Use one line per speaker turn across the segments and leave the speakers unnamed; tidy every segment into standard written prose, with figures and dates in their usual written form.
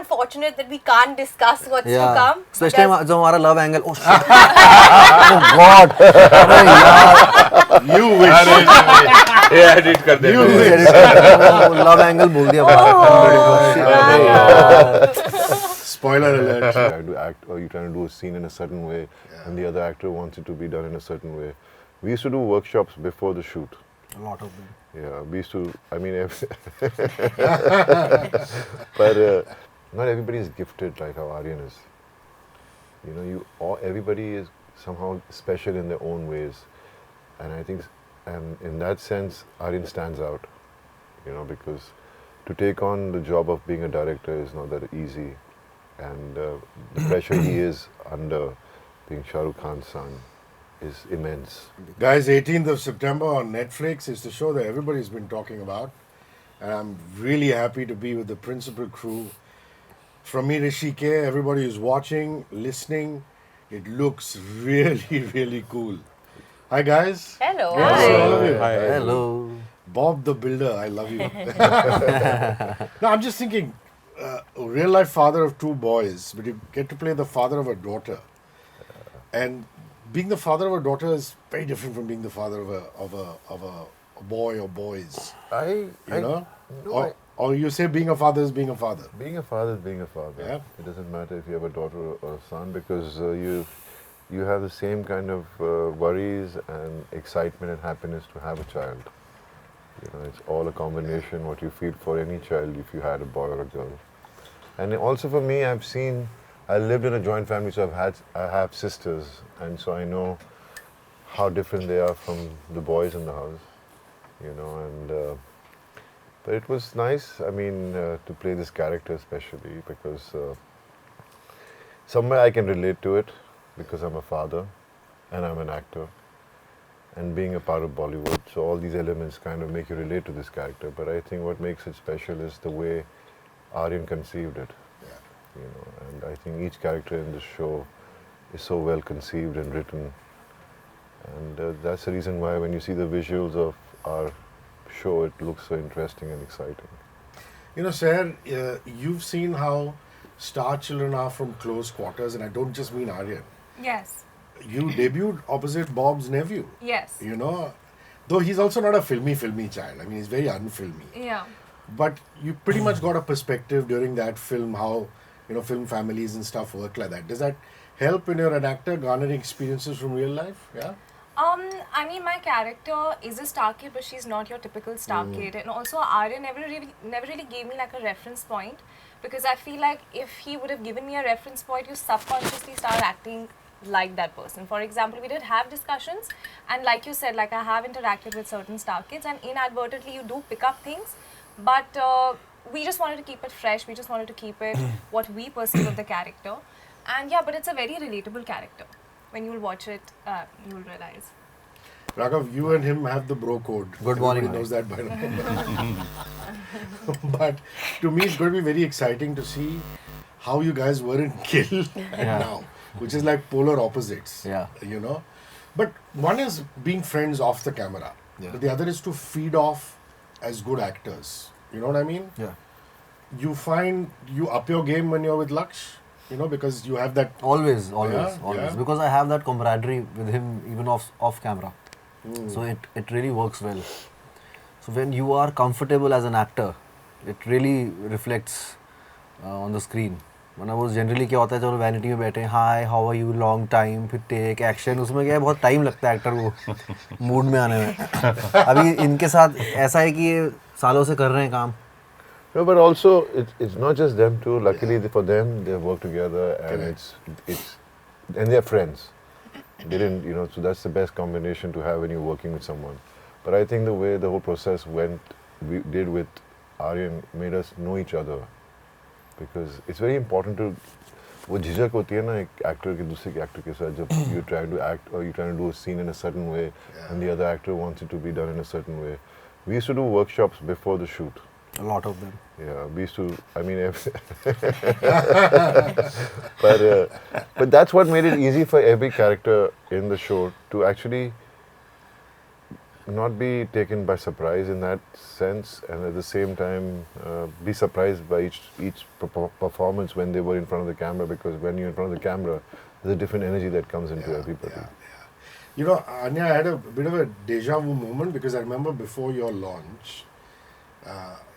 unfortunate that we can't discuss what's to come.
Especially जो हमारा love angle. Oh shit. Oh God. अरे यार.
You wish.
ये edit कर दे.
You wish.
Love angle बोल दिया.
Spoiler alert.
You try to act or you trying to do a scene in a certain way, and the other actor wants it to be done in a certain way. We used to do workshops before the shoot.
A lot of them.
Yeah, we used to. I mean, but not everybody is gifted like how Aryan is. You know, everybody is somehow special in their own ways, and I think, and in that sense, Aryan stands out. You know, because to take on the job of being a director is not that easy, and the pressure he is under, being Shah Rukh Khan's son, is immense.
Guys, 18th of September on Netflix is the show that everybody's been talking about. And I'm really happy to be with the principal crew. From me, Hrishi K, everybody who's watching, listening, it looks really, really cool. Hi, guys.
Hello.
Good to see all of you.
Hi.
Hello.
Bob the Builder, I love you. No, I'm just thinking, real life father of two boys, but you get to play the father of a daughter. And being the father of a daughter is very different from being the father of a boy or boys. You know? Or you say being a father is being a father.
Being a father is being a father.
Yeah.
It doesn't matter if you have a daughter or a son, because you have the same kind of worries and excitement and happiness to have a child. You know, it's all a combination what you feel for any child if you had a boy or a girl. And also for me, I lived in a joint family, so I have sisters, and so I know how different they are from the boys in the house, you know. And but it was nice. I mean, to play this character especially because somewhere I can relate to it because I'm a father and I'm an actor, and being a part of Bollywood, so all these elements kind of make you relate to this character. But I think what makes it special is the way Aryan conceived it. You know, and I think each character in the show is so well conceived and written, and that's the reason why when you see the visuals of our show, it looks so interesting and exciting.
You know, Sahher, you've seen how star children are from close quarters, and I don't just mean Aryan.
Yes.
You debuted opposite Bob's nephew.
Yes.
You know, though he's also not a filmy child. I mean, he's very unfilmy.
Yeah.
But you pretty much got a perspective during that film how, you know, film families and stuff work like that. Does that help when you're an actor garnering experiences from real life? Yeah.
I mean, my character is a star kid, but she's not your typical star kid. And also, Aryan never really gave me like a reference point, because I feel like if he would have given me a reference point, you subconsciously start acting like that person. For example, we did have discussions, and like you said, like I have interacted with certain star kids, and inadvertently you do pick up things, but we just wanted to keep it fresh. We just wanted to keep it what we perceive of the character. And yeah, but it's a very relatable character. When you'll watch it, you'll realize.
Raghav, you and him have the bro code.
Good morning.
Everybody knows that by now. But to me, it's going to be very exciting to see how you guys were in Kill and now, which is like polar opposites.
Yeah.
You know? But one is being friends off the camera.
Yeah.
But the other is to feed off as good actors. You know what I mean?
Yeah.
You find you up your game when you're with Laksh, you know, because you have that.
Always.
Yeah.
Because I have that camaraderie with him even off camera. So it really works well. So when you are comfortable as an actor, it really reflects on the screen. When I was generally क्या होता है जब vanity में बैठे hi how are you long time फिर take action उसमें क्या है बहुत टाइम लगता है एक्टर को मूड में आने में अभी इनके साथ ऐसा है कि ये सालों से कर रहे हैं काम.
No, but also it's not just them too. Luckily for them, they work together, and and they're friends. They didn't, you know, so that's the best combination to have when you're working with someone. But I think the way the whole process we did with Aryan made us know each other, because it's very important to वो झिझक होती है ना एक actor के दूसरे के actor के साथ जब you try to act or you try to do a scene in a certain way and the other actor wants it to be done in a certain way. We used to do workshops before the shoot.
A lot of them.
Yeah, we used to. I mean, but that's what made it easy for every character in the show to actually not be taken by surprise in that sense, and at the same time be surprised by each performance when they were in front of the camera, because when you're in front of the camera, there's a different energy that comes into everybody.
You know, Anya, I had a bit of a deja vu moment because I remember before your launch,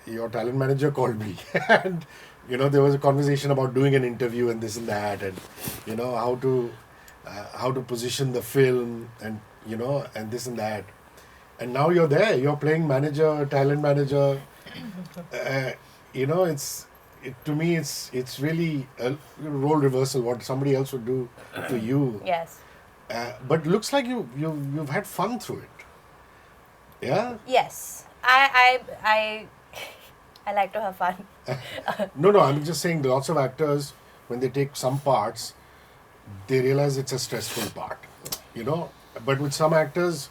your talent manager called me and, you know, there was a conversation about doing an interview and this and that, and, you know, how to position the film and, you know, and this and that. And now you're there, you're playing manager, talent manager. You know, to me, it's really a role reversal, what somebody else would do to you.
Yes.
But looks like you've had fun through it. Yeah?
Yes. I like to have fun.
No, I'm just saying lots of actors, when they take some parts, they realize it's a stressful part. You know? But with some actors,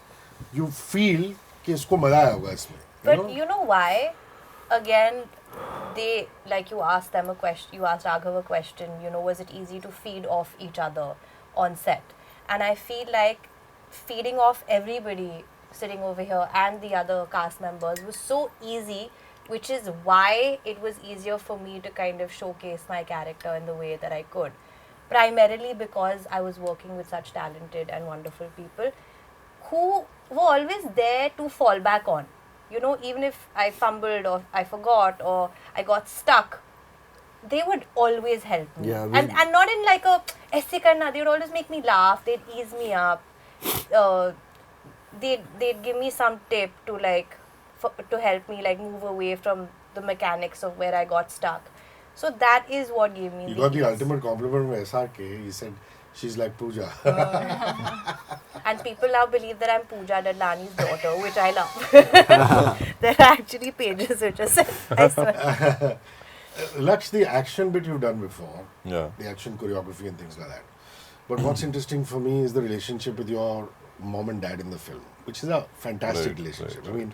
you feel कि इसको मजा आया होगा इसमें.
But you know why? Again, they, like, you asked them a question, you asked Raghav a question, you know, was it easy to feed off each other on set? And I feel like feeding off everybody sitting over here and the other cast members was so easy, which is why it was easier for me to kind of showcase my character in the way that I could. Primarily because I was working with such talented and wonderful people who were always there to fall back on. You know, even if I fumbled or I forgot or I got stuck, they would always help me.
Yeah,
and not in like a aise karna, they would always make me laugh, they'd ease me up, they'd give me some tip to like, to help me like move away from the mechanics of where I got stuck. So that is what gave me
You
the
got the
ease.
ultimate compliment from SRK. He said, she's like Pooja.
And people now believe that I'm Pooja Dadlani's daughter, which I love. There are actually pages which are said, I swear.
Laksh, the action bit you've done before,
Yeah.
the action choreography and things like that. But what's interesting for me is the relationship with your mom and dad in the film, which is a fantastic relationship. I mean,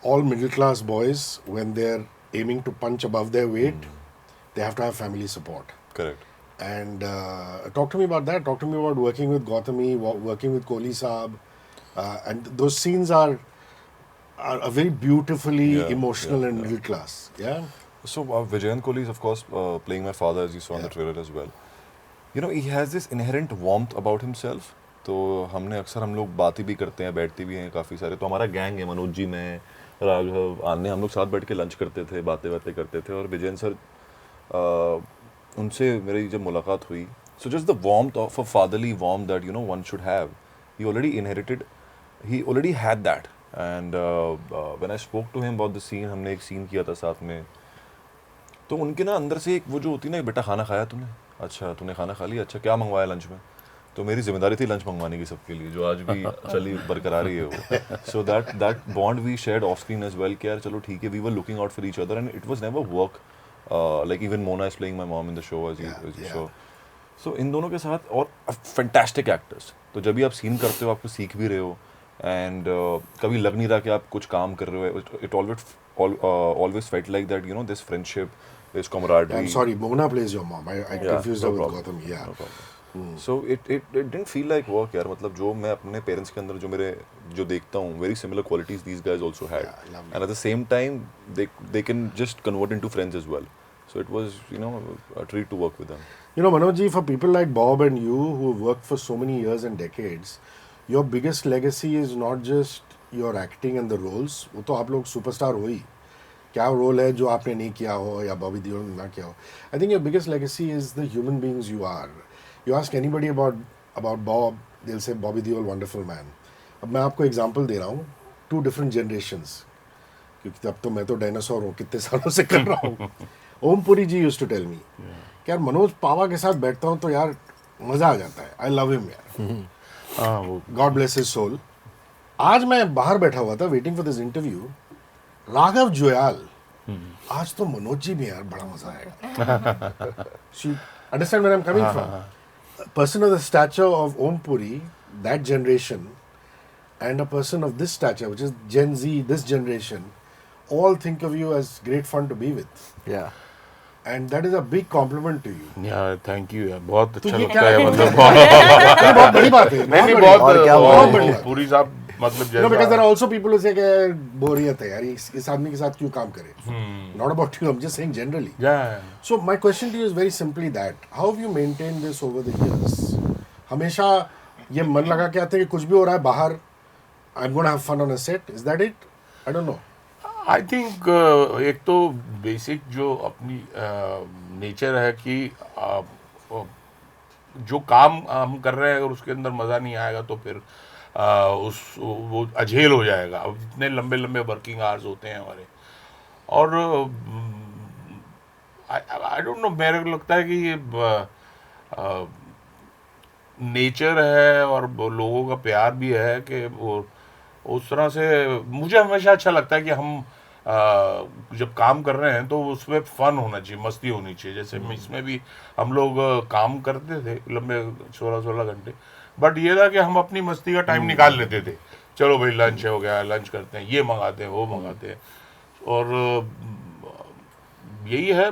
all middle class boys, when they're aiming to punch above their weight, they have to have family support.
Correct.
And talk to me about that. Talk to me about working with Gautami, working with Kohli Saab. And those scenes are very beautifully emotional and middle class. Yeah.
So Vijayan Kohli is of course playing my father, as you saw in the trailer as well. You know, he has this inherent warmth about himself. तो हमने अक्सर हम लोग बातें भी करते हैं, बैठते भी हैं काफ़ी सारे. तो हमारा गैंग है, मनोज जी, मैं, राघव, आन्या, हम लोग साथ बैठ के लंच करते थे, बातें करते थे. और विजयन सर, उनसे मेरी जब मुलाकात हुई, so just the warmth of a fatherly warmth that, you know, one should have, he already had that. And when I spoke to him about the scene, हमने एक scene किया था साथ में, तो उनके ना अंदर से एक वो जो होती ना, बेटा खाना खाया तूने, अच्छा तूने खाना खा लिया, अच्छा क्या मंगवाया लंच में. तो मेरी जिम्मेदारी थी लंच मंगवाने की सबके लिए, जो आज भी चली बरकरार ही है वो. So that bond we shared off screen as well, कि यार चलो ठीक है, we were looking out for each other and it was never work. Like even Mona is playing my mom in the show as you saw इन दोनों के साथ. और फैंटास्टिक एक्टर्स. तो जब भी आप सीन करते हो, आपको सीख भी रहे हो, एंड कभी लग नहीं रहा कि आप कुछ काम कर रहे हो. It always felt like that, you know, this friendship, this camaraderie.
I'm sorry, Mona plays your mom. I confused her with Gautam. Yeah.
No problem. So it didn't feel like work, यार. मतलब जो मैं अपने parents के अंदर जो देखता हूँ, very similar qualities these guys also had. And at the same time, they can just convert into friends as well. So it was, you know, a treat to work with them.
You know, Manoj ji, for people like Bob and you who have worked for so many years and decades, your biggest legacy is not just your acting and the roles. वो तो आप लोग superstar हो ही. क्या role है जो आपने नहीं किया हो या बॉबी देओल ने ना किया हो. I think your biggest legacy is the human beings you are. You ask anybody about Bob, they'll say Bobby Deol, wonderful man. अब मैं आपको एग्जांपल दे रहा हूँ, 2 different generations, क्योंकि तब तो मैं तो डायनासोर हूँ, कितने सालों से कर रहा हूँ. ओमपुरी जी used to tell me कि यार मनोज पावा के साथ बैठता हूँ तो यार मज़ा आ जाता है. I love him यार. God bless his soul. आज मैं बाहर बैठा हुआ था waiting for this interview. Raghav Juyal, आज तो मनोज जी भी यार बड़ा मज़ा आएगा. So you understand where I'm coming from? A person of the stature of Om Puri, that generation, and a person of this stature, which is Gen Z, this generation, all think of you as great fun to be with.
Yeah.
And that is a big compliment to you.
Yeah, thank you यार, बहुत अच्छा
ये
लगता
क्या
है.
है?
मतलब
ये बहुत बड़ी बात है.
नहीं
बहुत बड़ी
बहुत
बात है.
पूरी साहब मतलब
No, because there are
जैसा
also people who say कि बोरियत है यार इस आदमी के साथ क्यों काम करे. Not about you, I'm just saying generally.
Yeah.
So my question to you is very simply that how have you maintained this over the years? हमेशा ये मन लगा के आते हैं कि कुछ भी हो रहा है बाहर I'm going to have fun on a set. Is that it? I don't know.
I think एक तो बेसिक जो अपनी नेचर है कि जो काम हम कर रहे हैं अगर उसके अंदर मज़ा नहीं आएगा तो फिर वो अझेल हो जाएगा. अब इतने लंबे लंबे वर्किंग आवर्स होते हैं हमारे और आई डोंट नो मेरे को लगता है कि ये नेचर है और लोगों का प्यार भी है कि वो उस तरह से मुझे हमेशा अच्छा लगता है कि हम जब काम कर रहे हैं तो उसमें फन होना चाहिए, मस्ती होनी चाहिए. जैसे इसमें भी हम लोग काम करते थे लंबे 16-16 घंटे, बट ये था कि हम अपनी मस्ती का टाइम निकाल लेते थे. चलो भाई लंच हो गया, लंच करते हैं, ये मंगाते हैं, वो मंगाते हैं. और यही है,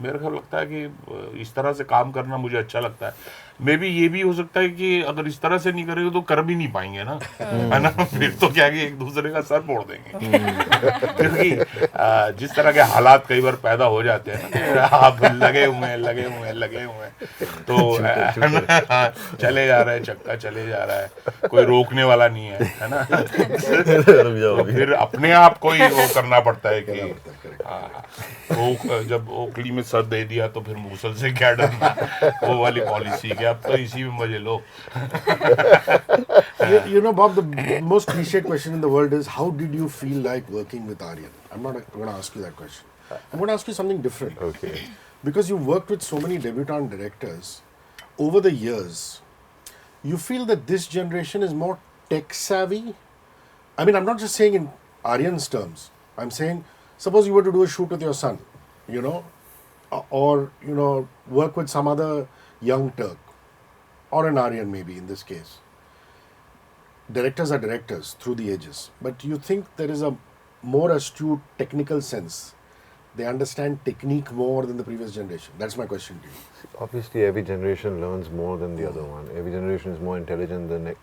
मेरे को लगता है कि इस तरह से काम करना मुझे अच्छा लगता है. मे बी ये भी हो सकता है कि अगर इस तरह से नहीं करेंगे तो कर भी नहीं पाएंगे ना, है ना. फिर तो क्या कि एक दूसरे का सर फोड़ देंगे. क्योंकि जिस तरह के हालात कई बार पैदा हो जाते हैं ना, आप लगे हुए तो चले जा रहे हैं, चक्का चले जा रहा है, कोई रोकने वाला नहीं है ना. तो फिर अपने आप को ही वो करना पड़ता है कि जब ओखली में सर दे दिया तो फिर मूसल से क्या डरना, वो वाली पॉलिसी कि अब तो इसी में मजे लो.
You know, Bob, the most cliche question in the world is how did you feel like working with Aryan? I'm not going to ask you that question. I'm going to ask you something different.
Okay.
Because you've worked with so many debutant directors over the years, you feel that this generation is more tech savvy? I mean, I'm not just saying in Aryan's terms. I'm saying, suppose you were to do a shoot with your son, you know, or, you know, work with some other young Turk, or an Aryan maybe in this case. Directors are directors through the ages, but you think there is a more astute technical sense? They understand technique more than the previous generation. That's my question to you.
Obviously, every generation learns more than the other one. Every generation is more intelligent than the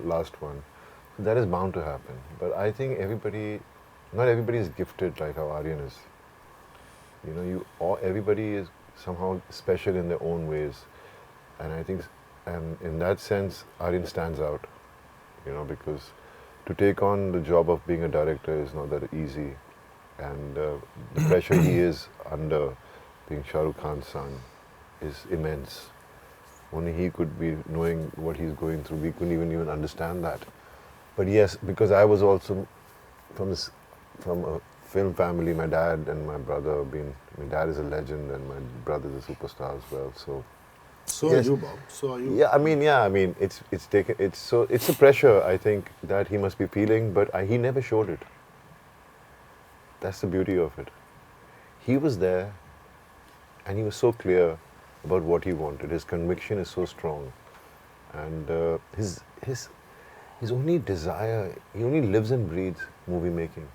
last one. That is bound to happen. But I think not everybody is gifted like how Aryan is. You know, everybody is somehow special in their own ways. And I think, in that sense, Aryan stands out. You know, because to take on the job of being a director is not that easy. And the pressure he is under, being Shah Rukh Khan's son, is immense. Only he could be knowing what he's going through. We couldn't even understand that. But yes, because I was also from a film family, my dad and my brother my dad is a legend and my brother is a superstar as well. So
Are you, Bob. So are you.
yeah, I mean, it's a pressure I think that he must be feeling, but he never showed it. That's the beauty of it. He was there, and he was so clear about what he wanted. His conviction is so strong, and his only desire, he only lives and breathes movie making.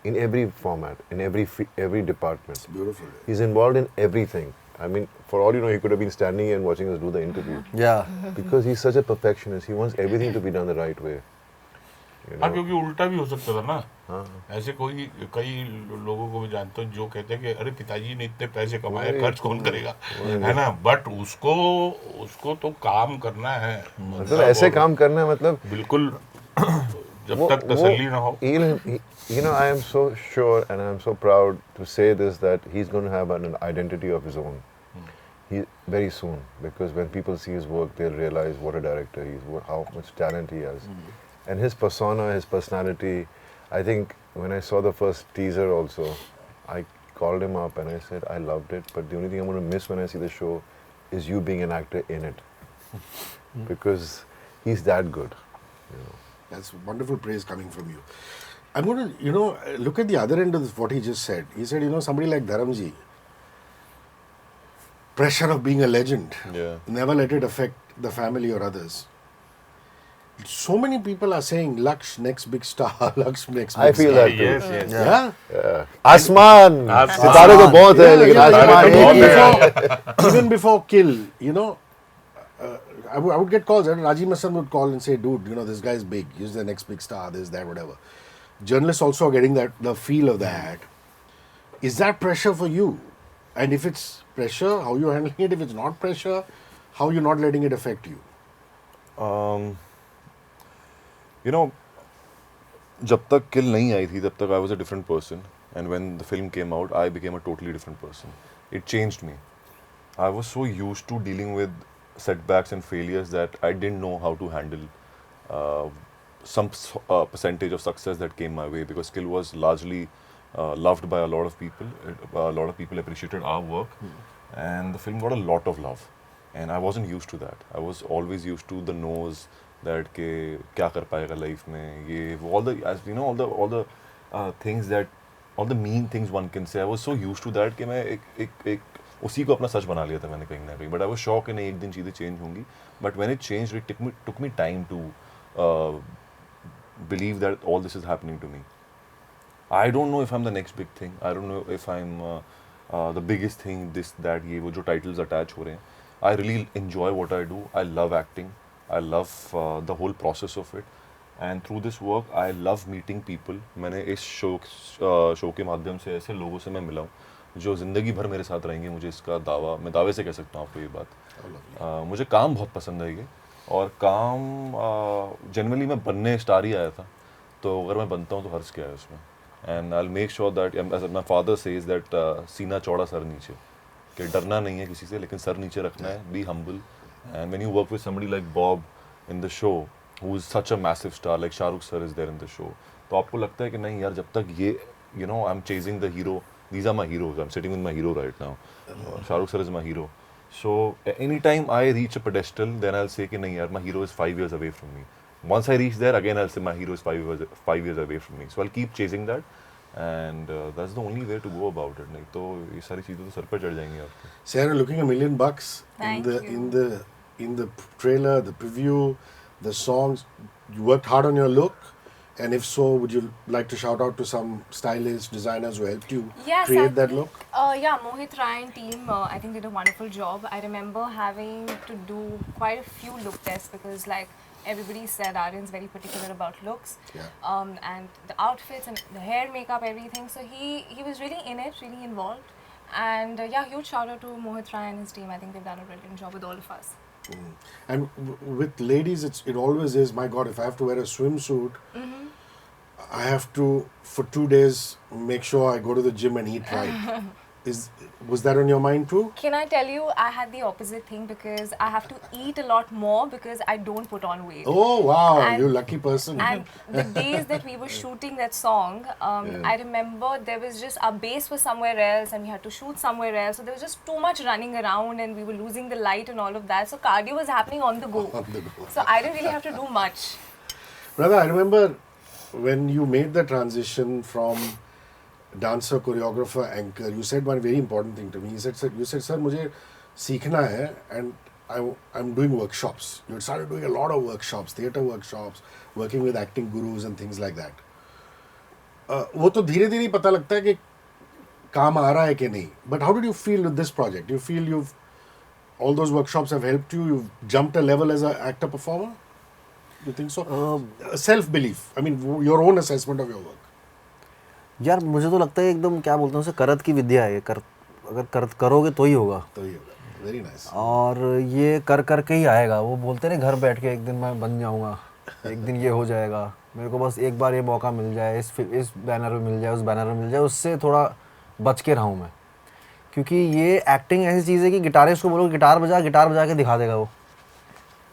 In every format, in every department.
It's beautiful.
He's involved in everything. I mean, for all you know, he could have been standing here and watching us do the interview.
Yeah.
Because he's such a perfectionist. He wants everything to be done the right way. You
हाँ,
know?
क्योंकि उल्टा भी हो सकता था ना.
हाँ.
ऐसे कई लोगों को मैं जानता हूँ जो कहते हैं कि अरे पिताजी ने इतने पैसे कमाए, खर्च कौन करेगा, है ना. बट उसको तो काम करना है.
मतलब ऐसे काम करना है, मतलब
बिल्कुल जब तक तसल्ली ना हो.
You know, I am so sure and I am so proud to say this, that he's going to have an identity of his own. Very soon, because when people see his work, they'll realize what a director he is, how much talent he has. And his persona, his personality, I think when I saw the first teaser also, I called him up and I said, I loved it, but the only thing I'm going to miss when I see the show is you being an actor in it. Because he's that good. You know.
That's wonderful praise coming from you. I'm going to, look at the other end of what he just said. He said, somebody like Dharamji, pressure of being a legend.
Yeah.
Never let it affect the family or others. So many people are saying, Laksh, next big star, Laksh, next big
I feel
star.
that too.
Yes.
Yeah?
आसमान सितारे तो बहुत है, लेकिन आसमान एक ही है.
Even before Kill, I would get calls. Rajiv Massan would call and say, dude, this guy is big. He's the next big star, this, that, whatever. Journalists also are getting the feel of that. Is that pressure for you? And if it's pressure, how you handling it? If it's not pressure, how you not letting it affect you?
जब तक किल नहीं आई थी तब तक I was a different person, and when the film came out I became a totally different person. It changed me. I was so used to dealing with setbacks and failures that I didn't know how to handle some percentage of success that came my way, because Kill was largely loved by a lot of people. A lot of people appreciated our work, and the film got a lot of love, and I wasn't used to that. I was always used to the no's, that के क्या कर पाएगा life में, ये all the things that all the mean things one can say. I was so used to that कि मैं एक उसी को अपना सच बना लिया था मैंने कहीं ना कहीं. But I was shocked कि नहीं, एक दिन चीज़ें change होंगी. But when it changed, it took me time to believe that all this is happening to me. I don't know if I'm the next big thing. I don't know if I'm the biggest thing, this, that, ये वो जो titles attach हो रहे हैं. I really enjoy what I do. I love acting. I love the whole process of it. And through this work, I love meeting people. मैंने इस show के माध्यम से ऐसे लोगों से मैं मिला हूँ जो ज़िंदगी भर मेरे साथ रहेंगे. मुझे इसका मैं दावे से कह सकता हूँ आपको ये बात. मुझे काम बहुत पसंद है ये, और काम जनरली मैं बनने स्टार ही आया था, तो अगर मैं बनता हूँ तो हर्ष क्या है उसमें. And I will make sure that, as my father says that, सीना चौड़ा सर नीचे, कि डरना नहीं है किसी से, लेकिन सर नीचे रखना है. Be humble. And when you work with somebody like Bob in the show, who is such a massive star, like Shahrukh sir is there in the show, तो आपको लगता है कि नहीं यार, जब तक ये I'm chasing the hero, these are my heroes, I'm sitting with my hero right now, Shahrukh sir is my hero. So anytime I reach a pedestal, then I'll say कि नहीं यार, my hero is 5 years away from me. Once I reach there, again I'll say my hero is 5 years away from me. So I'll keep chasing that, and that's the only way to go about it. नहीं तो ये सारी चीज़ें तो sir पर चढ़ जाएंगी आपके.
Sarah, looking $1 million in the trailer, the preview, the songs. You worked hard on your look, and if so, would you like to shout out to some stylists, designers who helped you create that look?
Yeah, Mohit Rai and team I think did a wonderful job. I remember having to do quite a few look tests because like everybody said Aryan's very particular about looks, and the outfits and the hair, makeup, everything. So he was really in it, really involved, and yeah, huge shout out to Mohit Rai and his team. I think they've done a brilliant job with all of us.
And with ladies, it always is, my God, if I have to wear a swimsuit, I have to, for 2 days, make sure I go to the gym and eat right. Was that on your mind too?
Can I tell you, I had the opposite thing because I have to eat a lot more because I don't put on weight.
Oh wow, you lucky person.
And the days that we were shooting that song, I remember there was just, our base was somewhere else and we had to shoot somewhere else. So there was just too much running around and we were losing the light and all of that. So cardio was happening on the go. So I didn't really have to do much.
Brother, I remember when you made the transition from dancer, choreographer, anchor, you said one very important thing to me. You said, sir, मुझे सीखना है, and I'm doing workshops. You started doing a lot of workshops, theatre workshops, working with acting gurus and things like that. वो तो धीरे धीरे पता लगता है कि काम आ रहा है कि नहीं. But how did you feel with this project? Do you feel all those workshops have helped you? You've jumped a level as an actor performer? Do you think so? Self-belief. I mean, your own assessment of your work.
यार मुझे तो लगता है एकदम, क्या बोलते हैं उसे, करत की विद्या है. अगर करोगे तो ही होगा.
Very nice.
और ये करके ही आएगा. वो बोलते हैं घर बैठ के एक दिन मैं बन जाऊंगा, एक दिन ये हो जाएगा, मेरे को बस एक बार ये मौका मिल जाए, इस बैनर में मिल जाए, उस बैनर में मिल जाए, उससे थोड़ा बच के रहूँ मैं. क्योंकि ये एक्टिंग ऐसी चीज़ है कि गिटारिस्ट को बोलो गिटार बजा के दिखा देगा वो.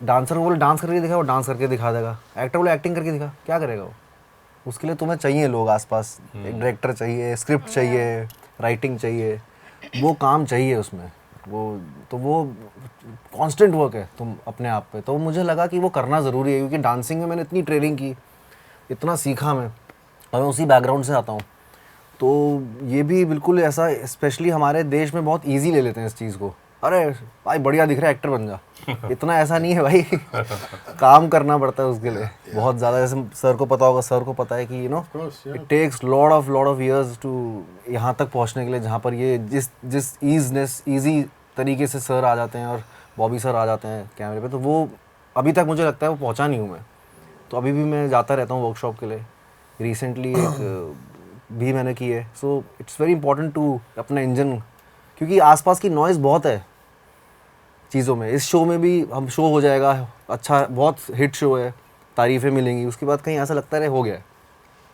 डांसर को बोलो डांस करके दिखा, वो डांस करके दिखा देगा. एक्टर बोलो एक्टिंग करके दिखा, क्या करेगा वो? उसके लिए तुम्हें चाहिए लोग आसपास. एक डायरेक्टर चाहिए, स्क्रिप्ट चाहिए, राइटिंग चाहिए, वो काम चाहिए उसमें. वो कांस्टेंट वर्क है तुम अपने आप पे. तो मुझे लगा कि वो करना ज़रूरी है, क्योंकि डांसिंग में मैंने इतनी ट्रेनिंग की, इतना सीखा मैं, और मैं उसी बैकग्राउंड से आता हूँ. तो ये भी बिल्कुल ऐसा, स्पेशली हमारे देश में बहुत ईजी ले लेते हैं इस चीज़ को. अरे भाई बढ़िया दिख रहा है, एक्टर बन जा. इतना ऐसा नहीं है भाई. काम करना पड़ता है उसके लिए बहुत ज़्यादा. जैसे सर को पता होगा, सर को पता है कि it takes lot of years to यहाँ तक पहुँचने के लिए, जहाँ पर ये जिस ईजी तरीके से सर आ जाते हैं और बॉबी सर आ जाते हैं कैमरे पे, तो वो अभी तक मुझे लगता है वो पहुंचा नहीं हूँ मैं, तो अभी भी मैं जाता रहता हूँ वर्कशॉप के लिए। रिसेंटली एक भी मैंने की है। So it's very important to अपना इंजन, क्योंकि आसपास की नॉइज़ बहुत है चीज़ों में। इस शो में भी हम शो हो जाएगा अच्छा, बहुत हिट शो है, तारीफ़ें मिलेंगी, उसके बाद कहीं ऐसा लगता है हो गया,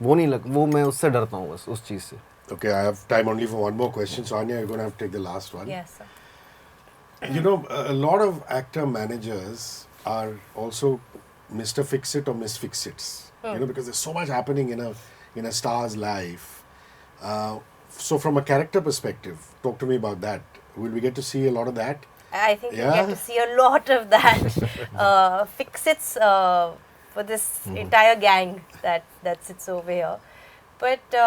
वो नहीं वो मैं उससे डरता हूँ बस उस चीज़ से।
Okay, I have time only for one more question. So Anya, you're going to have to take the last one.
Yes, sir.
You know, a lot of actor managers are also Mr. Fix-It or Miss Fix-Its. You know, because there's so much happening in a star's life. So from a character perspective, talk to me about that. Will we get to see a lot of that?
I think you
Yeah.
get to see a lot of that. Fix-Its for this entire gang that sits over here. But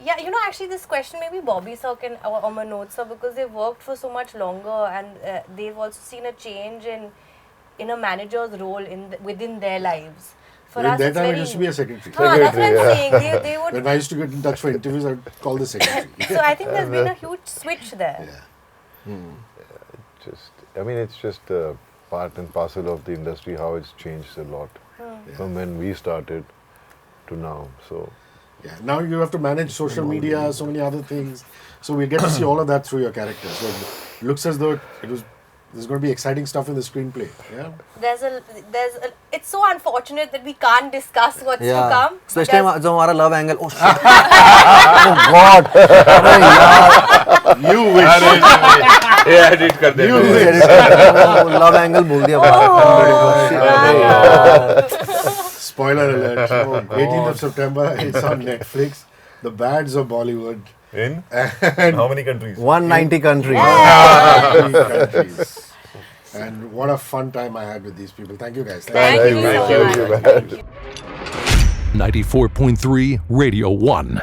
yeah, you know, actually this question maybe Bobby sir can or Manoj sir, because they've worked for so much longer, and they've also seen a change in a manager's role within their lives. For
During
us,
that
it's
time,
very...
I used to be a secretary.
That's what I'm saying. They would...
When I used to get in touch for interviews, I'd call the secretary.
So I think there's been a huge switch there.
Yeah.
I mean, it's just part and parcel of the industry, how it's changed a lot from when we started to now. So
Yeah. Now you have to manage social media, so many other things. So we get to see all of that through your character. So it looks as though there's going to be exciting stuff in the screenplay. Yeah.
It's so unfortunate that we can't discuss what's to come.
Specially
because-
जो हमारा love angle, oh shit,
You wish.
ये edit कर दे।
Love angle बोल दिया।
Spoiler alert. 18th of September, it's on Netflix. The Bads of Bollywood.
In how many countries?
190 countries.
3 countries. And what a fun time I had with these people. Thank you guys.
Thank you so much.
94.3
94.3 Radio 1.